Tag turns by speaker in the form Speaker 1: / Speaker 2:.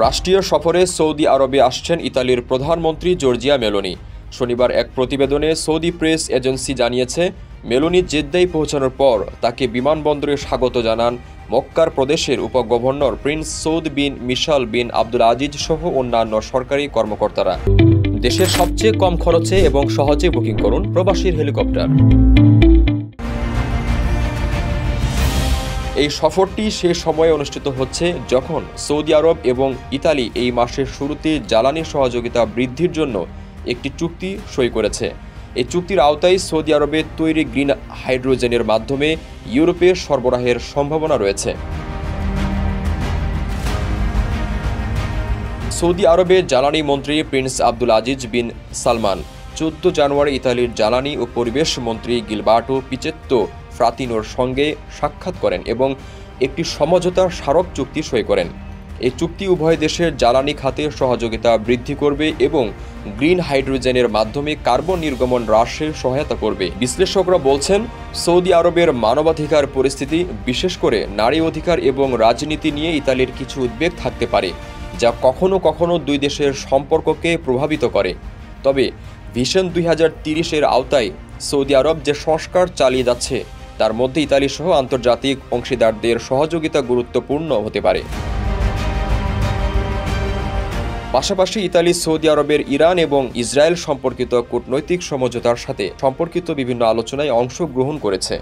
Speaker 1: রাষ্ট্রীয় সফরে সৌদি আরবে আসছেন ইতালির প্রধানমন্ত্রী জর্জিয়া মেলোনি। শনিবার এক প্রতিবেদনে সৌদি প্রেস এজেন্সি জানিয়েছে, মেলোনি জেদ্দায় পৌঁছানোর পর তাকে বিমানবন্দরে স্বাগত জানান মক্কার প্রদেশের উপগভর্নর প্রিন্স সৌদ বিন মিশাল বিন আব্দুল আজিজ সহ অন্যান্য সরকারি কর্মকর্তারা। দেশের সবচেয়ে কম খরচে এবং সহজে বুকিং করুন প্রবাসীর হেলিকপ্টার। এই সফরটি সে সময়ে অনুষ্ঠিত হচ্ছে যখন সৌদি আরব এবং ইতালি এই মাসের শুরুতে জ্বালানি সহযোগিতা বৃদ্ধির জন্য একটি চুক্তি সই করেছে। এই চুক্তির আওতায় সৌদি আরবে তৈরি গ্রিন হাইড্রোজেনের মাধ্যমে ইউরোপে সরবরাহের সম্ভাবনা রয়েছে। সৌদি আরবের জ্বালানি মন্ত্রী প্রিন্স আব্দুল আজিজ বিন সালমান 14 জানুয়ারি ইতালির জ্বালানি ও পরিবেশ মন্ত্রী গিলবার্টো পিচেত্তো ফ্রাতিনোর সঙ্গে সাক্ষাৎ করেন এবং একটি সমঝোতার স্মারক চুক্তি সই করেন। এই চুক্তি উভয় দেশের জ্বালানি খাতে সহযোগিতা বৃদ্ধি করবে এবং গ্রিন হাইড্রোজেনের মাধ্যমে কার্বন নির্গমন হ্রাসে সহায়তা করবে। বিশ্লেষকরা বলছেন, সৌদি আরবের মানবাধিকার পরিস্থিতি, বিশেষ করে নারী অধিকার এবং রাজনীতি নিয়ে ইতালির কিছু উদ্বেগ থাকতে পারে, যা কখনো কখনো দুই দেশের সম্পর্ককে প্রভাবিত করে। তবে ভিশন 2030-এর আওতায় সৌদি আরব যে সংস্কার চালিয়ে যাচ্ছে তার মধ্যে ইতালি সহ আন্তর্জাতিক অংশীদারদের সহযোগিতা গুরুত্বপূর্ণ হতে পারে। পাশাপাশি ইতালি সৌদি আরবের ইরান এবং ইসরায়েল সম্পর্কিত কূটনৈতিক সমঝোতার সাথে সম্পর্কিত বিভিন্ন আলোচনায় অংশগ্রহণ করেছে।